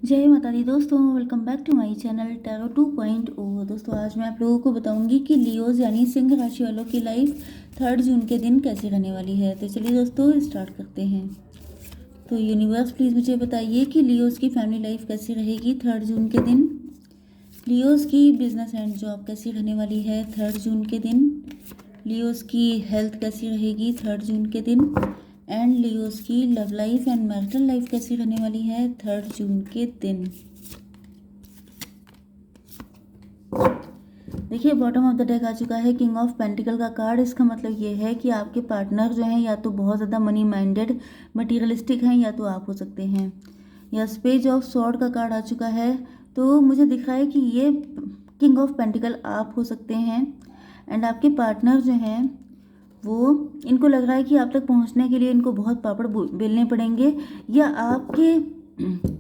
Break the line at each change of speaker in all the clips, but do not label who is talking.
जय माता दी दोस्तों, welcome back to my channel tarot 2.0। दोस्तों आज मैं आप लोगों को बताऊंगी कि लियोज यानी सिंह राशि वालों की लाइफ 3 जून के दिन कैसे रहने वाली है। तो चलिए दोस्तों स्टार्ट करते हैं। तो यूनिवर्स प्लीज़ मुझे बताइए कि लियोज की फैमिली लाइफ कैसी रहेगी 3 जून के दिन। लियोज की बिजनेस एंड जॉब कैसी रहने वाली है 3 जून के दिन। लियोज की हेल्थ कैसी रहेगी 3 जून के दिन। एंड लियोज की love life and marital life कैसी रहने वाली है 3 जून के दिन। देखिए बॉटम ऑफ द डेक आ चुका है किंग ऑफ पेंटिकल का कार्ड। इसका मतलब ये है कि आपके पार्टनर जो हैं या तो बहुत ज़्यादा मनी माइंडेड मटीरियलिस्टिक हैं या तो आप हो सकते हैं। यस, पेज ऑफ स्वॉर्ड का कार्ड आ चुका है। तो मुझे दिख रहा है कि ये किंग ऑफ पेंटिकल आप हो सकते हैं। एंड आपके पार्टनर जो हैं वो, इनको लग रहा है कि आप तक पहुंचने के लिए इनको बहुत पापड़ बेलने पड़ेंगे, या आपके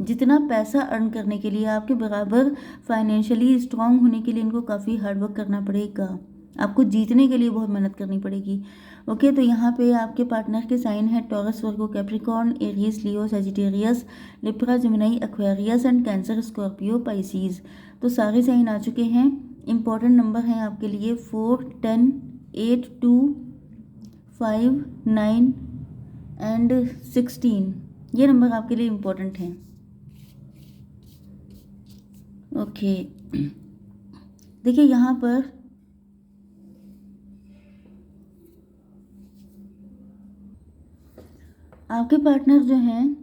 जितना पैसा अर्न करने के लिए आपके बराबर फाइनेंशियली स्ट्रांग होने के लिए इनको काफ़ी हार्ड वर्क करना पड़ेगा। आपको जीतने के लिए बहुत मेहनत करनी पड़ेगी। ओके, तो यहाँ पे आपके पार्टनर के साइन है taurus, Virgo, Capricorn, Aries, Leo, Sagittarius, Libra, Gemini, Aquarius and cancer, Scorpio, Pisces. तो सारे साइन आ चुके हैं। इंपॉर्टेंट नंबर हैं आपके लिए 4, 10, 8, 2, 5, 9 एंड 16। ये नंबर आपके लिए इम्पोर्टेंट हैं। ओके, देखिए यहाँ पर आपके पार्टनर जो हैं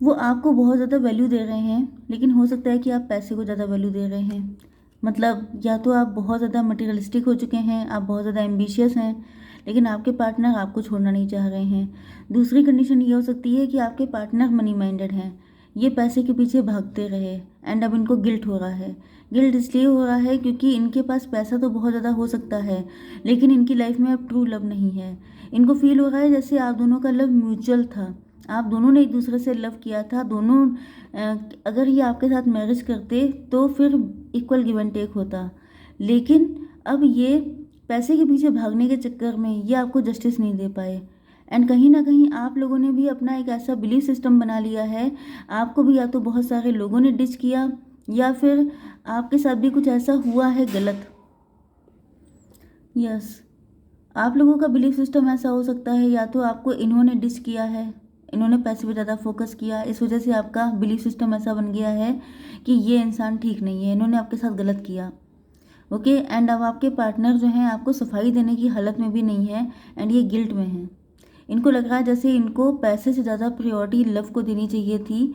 वो आपको बहुत ज़्यादा वैल्यू दे रहे हैं, लेकिन हो सकता है कि आप पैसे को ज़्यादा वैल्यू दे रहे हैं। मतलब या तो आप बहुत ज़्यादा मटेरियलिस्टिक हो चुके हैं, आप बहुत ज़्यादा एम्बिशियस हैं, लेकिन आपके पार्टनर आपको छोड़ना नहीं चाह रहे हैं। दूसरी कंडीशन ये हो सकती है कि आपके पार्टनर मनी माइंडेड हैं, ये पैसे के पीछे भागते रहे एंड अब इनको गिल्ट हो रहा है। गिल्ट इसलिए हो रहा है क्योंकि इनके पास पैसा तो बहुत ज़्यादा हो सकता है, लेकिन इनकी लाइफ में अब ट्रू लव नहीं है। इनको फील हो रहा है जैसे आप दोनों का लव म्यूचुअल था, आप दोनों ने एक दूसरे से लव किया था। दोनों अगर ये आपके साथ मैरिज करते तो फिर इक्वल गिव एंड टेक होता, लेकिन अब ये पैसे के पीछे भागने के चक्कर में ये आपको जस्टिस नहीं दे पाए। एंड कहीं ना कहीं आप लोगों ने भी अपना एक ऐसा बिलीफ सिस्टम बना लिया है, आपको भी या तो बहुत सारे लोगों ने डिच किया या फिर आपके साथ भी कुछ ऐसा हुआ है गलत। यस, आप लोगों का बिलीफ सिस्टम ऐसा हो सकता है, या तो आपको इन्होंने डिच किया है, इन्होंने पैसे पे ज़्यादा फोकस किया, इस वजह से आपका बिलीफ सिस्टम ऐसा बन गया है कि ये इंसान ठीक नहीं है, इन्होंने आपके साथ गलत किया। ओके, एंड अब आपके पार्टनर जो हैं आपको सफाई देने की हालत में भी नहीं है एंड ये गिल्ट में हैं। इनको लग रहा है जैसे इनको पैसे से ज़्यादा प्रायोरिटी लव को देनी चाहिए थी,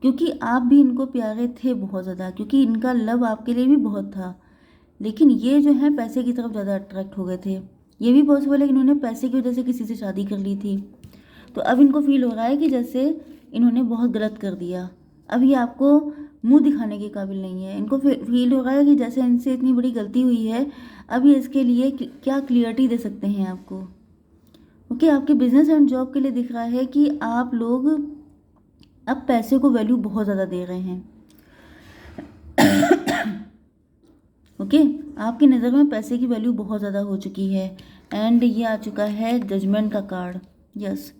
क्योंकि आप भी इनको प्यारे थे बहुत ज़्यादा, क्योंकि इनका लव आपके लिए भी बहुत था। लेकिन ये जो है पैसे की तरफ ज़्यादा अट्रैक्ट हो गए थे। ये भी पॉसिबल है कि इन्होंने पैसे की वजह से किसी से शादी कर ली थी। तो अब इनको फील हो रहा है कि जैसे इन्होंने बहुत गलत कर दिया, अब ये आपको मुंह दिखाने के काबिल नहीं है। इनको फील हो रहा है कि जैसे इनसे इतनी बड़ी गलती हुई है, अब ये इसके लिए क्या क्लियरिटी दे सकते हैं आपको। ओके, आपके बिजनेस एंड जॉब के लिए दिख रहा है कि आप लोग अब पैसे को वैल्यू बहुत ज़्यादा दे रहे हैं। ओके, आपकी नज़र में पैसे की वैल्यू बहुत ज़्यादा हो चुकी है। एंड ये आ चुका है जजमेंट का कार्ड। यस,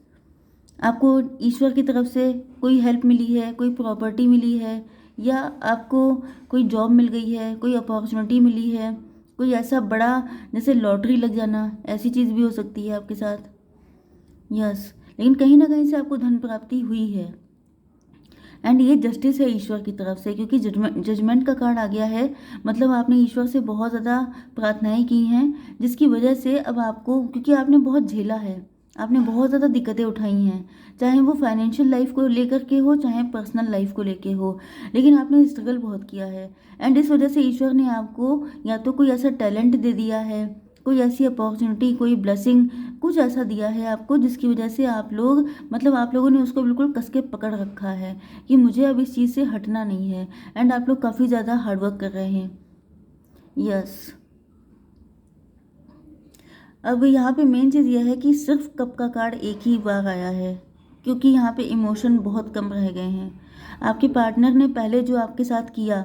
आपको ईश्वर की तरफ से कोई हेल्प मिली है, कोई प्रॉपर्टी मिली है, या आपको कोई जॉब मिल गई है, कोई अपॉर्चुनिटी मिली है, कोई ऐसा बड़ा जैसे लॉटरी लग जाना, ऐसी चीज़ भी हो सकती है आपके साथ। यस, लेकिन कहीं ना कहीं से आपको धन प्राप्ति हुई है एंड ये जस्टिस है ईश्वर की तरफ से, क्योंकि जजमेंट का कार्ड आ गया है। मतलब आपने ईश्वर से बहुत ज़्यादा प्रार्थनाएं की हैं, जिसकी वजह से अब आपको, क्योंकि आपने बहुत झेला है, आपने बहुत ज़्यादा दिक्कतें उठाई हैं, चाहे वो फाइनेंशियल लाइफ को लेकर के हो, चाहे पर्सनल लाइफ को लेके हो, लेकिन आपने स्ट्रगल बहुत किया है। एंड इस वजह से ईश्वर ने आपको या तो कोई ऐसा टैलेंट दे दिया है, कोई ऐसी अपॉर्चुनिटी, कोई ब्लेसिंग, कुछ ऐसा दिया है आपको, जिसकी वजह से आप लोग, मतलब आप लोगों ने उसको बिल्कुल कस के पकड़ रखा है कि मुझे अब इस चीज़ से हटना नहीं है। एंड आप लोग काफ़ी ज़्यादा हार्डवर्क कर रहे हैं। यस, अब यहाँ पे मेन चीज़ यह है कि सिर्फ कप का कार्ड एक ही बार आया है, क्योंकि यहाँ पे इमोशन बहुत कम रह गए हैं। आपके पार्टनर ने पहले जो आपके साथ किया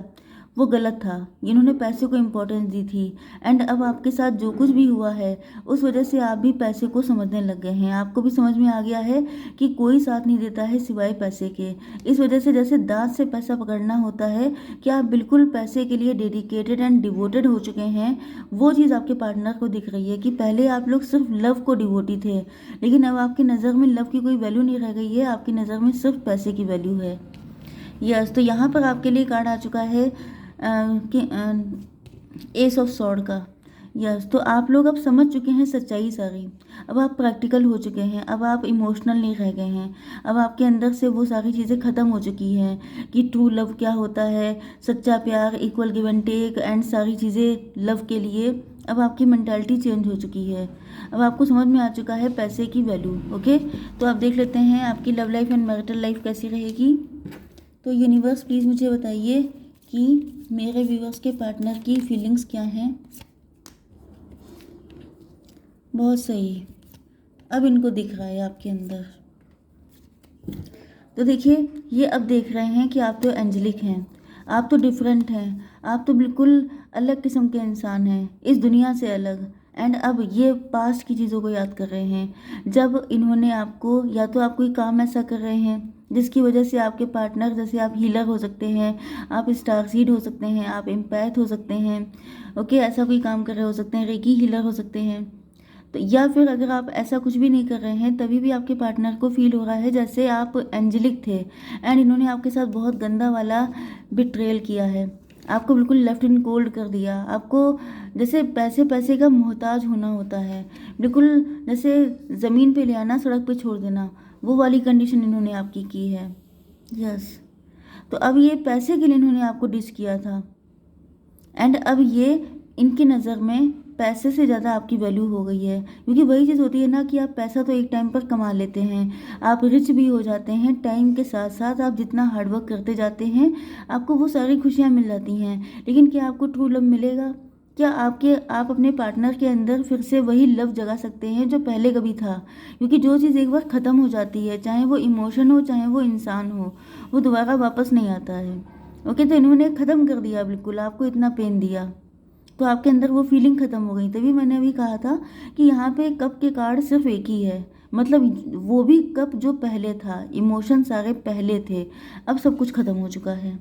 वो गलत था। इन्होंने पैसे को इम्पोर्टेंस दी थी। एंड अब आपके साथ जो कुछ भी हुआ है उस वजह से आप भी पैसे को समझने लग गए हैं। आपको भी समझ में आ गया है कि कोई साथ नहीं देता है सिवाय पैसे के। इस वजह से जैसे दांत से पैसा पकड़ना होता है कि आप बिल्कुल पैसे के लिए डेडिकेटेड एंड डिवोटेड हो चुके हैं। वो चीज़ आपके पार्टनर को दिख रही है कि पहले आप लोग सिर्फ लव को डिवोटी थे, लेकिन अब आपकी नज़र में लव की कोई वैल्यू नहीं रह गई है, आपकी नज़र में सिर्फ पैसे की वैल्यू है। यस, तो यहाँ पर आपके लिए कार्ड आ चुका है कि एस ऑफ सॉर्ड का। यस, तो आप लोग अब समझ चुके हैं सच्चाई सारी। अब आप प्रैक्टिकल हो चुके हैं, अब आप इमोशनल नहीं रह गए हैं। अब आपके अंदर से वो सारी चीज़ें ख़त्म हो चुकी हैं कि ट्रू लव क्या होता है, सच्चा प्यार, equal give and take and सारी चीज़ें लव के लिए। अब आपकी मेंटालिटी चेंज हो चुकी है। अब आपको समझ में आ चुका है पैसे की वैल्यू। ओके, तो आप देख लेते हैं आपकी love life and marital life कैसी रहेगी। तो यूनिवर्स प्लीज़ मुझे बताइए कि मेरे व्यूअर्स के पार्टनर की फीलिंग्स क्या हैं। बहुत सही, अब इनको दिख रहा है आपके अंदर। तो देखिए, ये अब देख रहे हैं कि आप तो एंजेलिक हैं, आप तो डिफरेंट हैं, आप तो बिल्कुल अलग किस्म के इंसान हैं, इस दुनिया से अलग। एंड अब ये पास्ट की चीज़ों को याद कर रहे हैं जब इन्होंने आपको, या तो आप कोई काम ऐसा कर रहे हैं जिसकी वजह से आपके पार्टनर, जैसे आप हीलर हो सकते हैं, आप स्टार सीड हो सकते हैं, आप एम्पैथ हो सकते हैं। ओके, ऐसा कोई काम कर रहे हो सकते हैं, रेकी हीलर हो सकते हैं। तो या फिर अगर आप ऐसा कुछ भी नहीं कर रहे हैं तभी भी आपके पार्टनर को फील हो रहा है जैसे आप एंजेलिक थे एंड इन्होंने आपके साथ बहुत गंदा वाला बिट्रेयल किया है, आपको बिल्कुल लेफ्ट इन कोल्ड कर दिया। आपको जैसे पैसे पैसे का मोहताज होना होता है, बिल्कुल जैसे ज़मीन पे ले आना, सड़क पे छोड़ देना, वो वाली कंडीशन इन्होंने आपकी की है। यस, तो अब ये पैसे के लिए इन्होंने आपको डिस किया था एंड अब ये इनकी नज़र में पैसे से ज़्यादा आपकी वैल्यू हो गई है। क्योंकि वही चीज़ होती है ना कि आप पैसा तो एक टाइम पर कमा लेते हैं, आप रिच भी हो जाते हैं, टाइम के साथ साथ आप जितना हार्डवर्क करते जाते हैं आपको वो सारी खुशियाँ मिल जाती हैं। लेकिन क्या आपको ट्रू लव मिलेगा? क्या आप अपने पार्टनर के अंदर फिर से वही लव जगा सकते हैं जो पहले कभी था? क्योंकि जो चीज़ एक बार ख़त्म हो जाती है, चाहे वो इमोशन हो चाहे वो इंसान हो, वो दोबारा वापस नहीं आता है। ओके, तो इन्होंने ख़त्म कर दिया, बिल्कुल आपको इतना पेन दिया तो आपके अंदर वो फीलिंग ख़त्म हो गई। तभी मैंने अभी कहा था कि यहाँ पे कप के कार्ड सिर्फ एक ही है, मतलब वो भी कप जो पहले था, इमोशन सारे पहले थे, अब सब कुछ ख़त्म हो चुका है।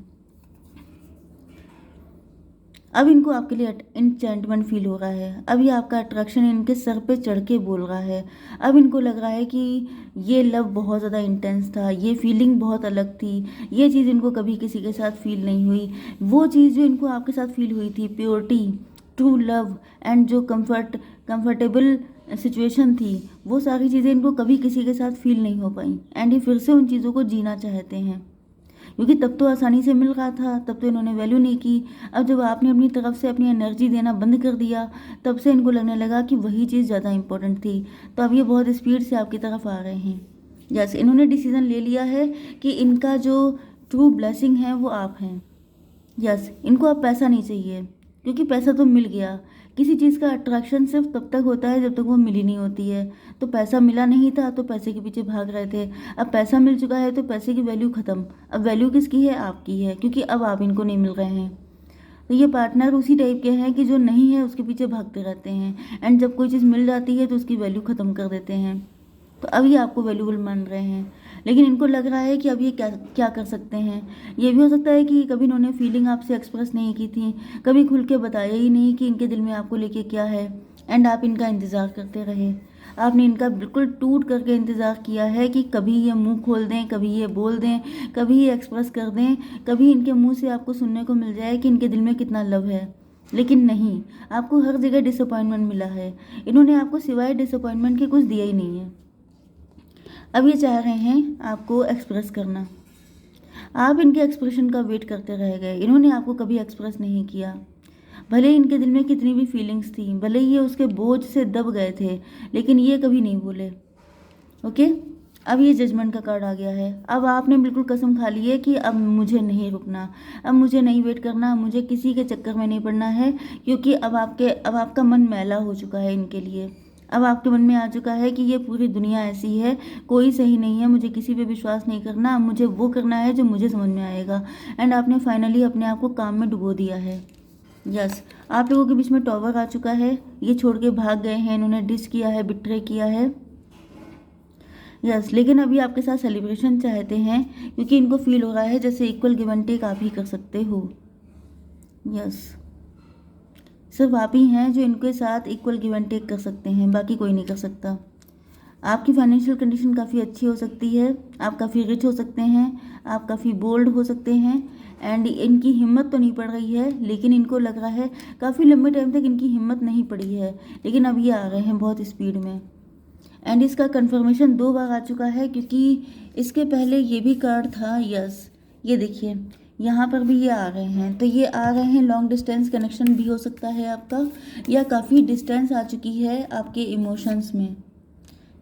अब इनको आपके लिए इंचेंटमेंट फील हो रहा है, अब ये आपका अट्रैक्शन इनके सर पे चढ़ के बोल रहा है। अब इनको लग रहा है कि ये लव बहुत ज़्यादा इंटेंस था, ये फीलिंग बहुत अलग थी, ये चीज़ इनको कभी किसी के साथ फील नहीं हुई। वो चीज़ जो इनको आपके साथ फील हुई थी, प्योरिटी, ट्रू लव एंड जो कंफर्टेबल सिचुएशन थी, वो सारी चीज़ें इनको कभी किसी के साथ फील नहीं हो पाई एंड ये फिर से उन चीज़ों को जीना चाहते हैं। क्योंकि तब तो आसानी से मिल रहा था, तब तो इन्होंने वैल्यू नहीं की। अब जब आपने अपनी तरफ से अपनी एनर्जी देना बंद कर दिया तब से इनको लगने लगा कि वही चीज़ ज़्यादा इंपॉर्टेंट थी। तो अब ये बहुत स्पीड से आपकी तरफ आ रहे हैं। जैसे इन्होंने डिसीज़न ले लिया है कि इनका जो ट्रू ब्लेसिंग है वो आप हैं। यस, इनको अब पैसा नहीं चाहिए क्योंकि पैसा तो मिल गया। किसी चीज़ का अट्रैक्शन सिर्फ तब तक होता है जब तक वो मिली नहीं होती है। तो पैसा मिला नहीं था तो पैसे के पीछे भाग रहे थे, अब पैसा मिल चुका है तो पैसे की वैल्यू ख़त्म। अब वैल्यू किसकी है? आपकी है, क्योंकि अब आप इनको नहीं मिल रहे हैं। तो ये पार्टनर उसी टाइप के हैं कि जो नहीं है उसके पीछे भागते रहते हैं एंड जब कोई चीज़ मिल जाती है तो उसकी वैल्यू ख़त्म कर देते हैं। तो अब ये आपको वैल्यूबल मान रहे हैं, लेकिन इनको लग रहा है कि अब ये क्या क्या कर सकते हैं। ये भी हो सकता है कि कभी इन्होंने फीलिंग आपसे एक्सप्रेस नहीं की थी, कभी खुल के बताया ही नहीं कि इनके दिल में आपको लेके क्या है एंड आप इनका इंतज़ार करते रहे। आपने इनका बिल्कुल टूट करके इंतज़ार किया है कि कभी ये मुंह खोल दें, कभी ये बोल दें, कभी ये एक्सप्रेस कर दें, कभी इनके मुंह से आपको सुनने को मिल जाए कि इनके दिल में कितना लव है। लेकिन नहीं, आपको हर जगह डिसअपॉइंटमेंट मिला है। इन्होंने आपको सिवाय डिसअपॉइंटमेंट के कुछ दिया ही नहीं है। अब ये चाह रहे हैं आपको एक्सप्रेस करना, आप इनके एक्सप्रेशन का वेट करते रह गए। इन्होंने आपको कभी एक्सप्रेस नहीं किया, भले ही इनके दिल में कितनी भी फीलिंग्स थी, भले ही ये उसके बोझ से दब गए थे, लेकिन ये कभी नहीं बोले। ओके, अब ये जजमेंट का कार्ड आ गया है। अब आपने बिल्कुल कसम खा ली है कि अब मुझे नहीं रुकना, अब मुझे नहीं वेट करना, मुझे किसी के चक्कर में नहीं पड़ना है, क्योंकि अब आपका मन मैला हो चुका है इनके लिए। अब आपके मन में आ चुका है कि ये पूरी दुनिया ऐसी है, कोई सही नहीं है, मुझे किसी पे विश्वास नहीं करना, अब मुझे वो करना है जो मुझे समझ में आएगा। एंड आपने फाइनली अपने आप को काम में डुबो दिया है। यस, आप लोगों के बीच में टॉवर आ चुका है, ये छोड़ के भाग गए हैं, इन्होंने डिस किया है, बिट्रे किया है। यस, लेकिन अभी आपके साथ सेलिब्रेशन चाहते हैं क्योंकि इनको फील हो रहा है जैसे इक्वल गिव एंड टेक आप ही कर सकते हो। यस, सिर्फ आप ही हैं जो इनके साथ इक्वल गिव एंड टेक कर सकते हैं, बाकी कोई नहीं कर सकता। आपकी फाइनेंशियल कंडीशन काफ़ी अच्छी हो सकती है, आप काफ़ी रिच हो सकते हैं, आप काफ़ी बोल्ड हो सकते हैं। एंड इनकी हिम्मत तो नहीं पड़ रही है, लेकिन इनको लग रहा है काफ़ी लंबे टाइम तक इनकी हिम्मत नहीं पड़ी है, लेकिन अब ये आ रहे हैं बहुत स्पीड में। एंड इसका कंफर्मेशन 2 बार आ चुका है क्योंकि इसके पहले ये भी कार्ड था। यस, ये देखिए यहाँ पर भी ये आ रहे हैं, तो ये आ रहे हैं। लॉन्ग डिस्टेंस कनेक्शन भी हो सकता है आपका, या काफ़ी डिस्टेंस आ चुकी है आपके इमोशंस में।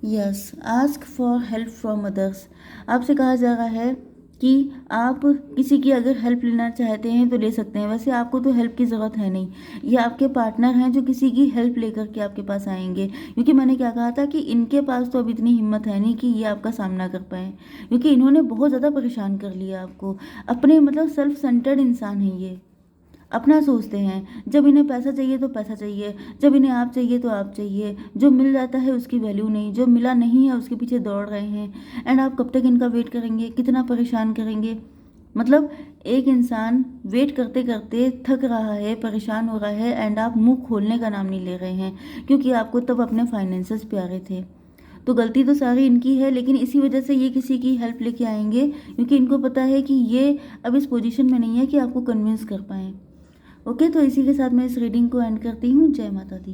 Yes, ask for help from others. आपसे कहा जा रहा है कि आप किसी की अगर हेल्प लेना चाहते हैं तो ले सकते हैं, वैसे आपको तो हेल्प की ज़रूरत है नहीं, ये आपके पार्टनर हैं जो किसी की हेल्प लेकर के आपके पास आएंगे। क्योंकि मैंने क्या कहा था कि इनके पास तो अब इतनी हिम्मत है नहीं कि ये आपका सामना कर पाएँ, क्योंकि इन्होंने बहुत ज़्यादा परेशान कर लिया आपको। अपने मतलब सेल्फ सेंटर्ड इंसान है ये, अपना सोचते हैं। जब इन्हें पैसा चाहिए तो पैसा चाहिए, जब इन्हें आप चाहिए तो आप चाहिए, जो मिल जाता है उसकी वैल्यू नहीं, जो मिला नहीं है उसके पीछे दौड़ रहे हैं। एंड आप कब तक इनका वेट करेंगे, कितना परेशान करेंगे। मतलब एक इंसान वेट करते करते थक रहा है, परेशान हो रहा है, एंड आप मुंह खोलने का नाम नहीं ले रहे हैं, क्योंकि आपको तब अपने फाइनेंसेस प्यारे थे। तो गलती तो सारी इनकी है, लेकिन इसी वजह से ये किसी की हेल्प लेके आएंगे, क्योंकि इनको पता है कि ये अब इस पोजीशन में नहीं है कि आपको कन्विंस कर पाएँ। ओके, तो इसी के साथ मैं इस रीडिंग को एंड करती हूँ। जय माता दी।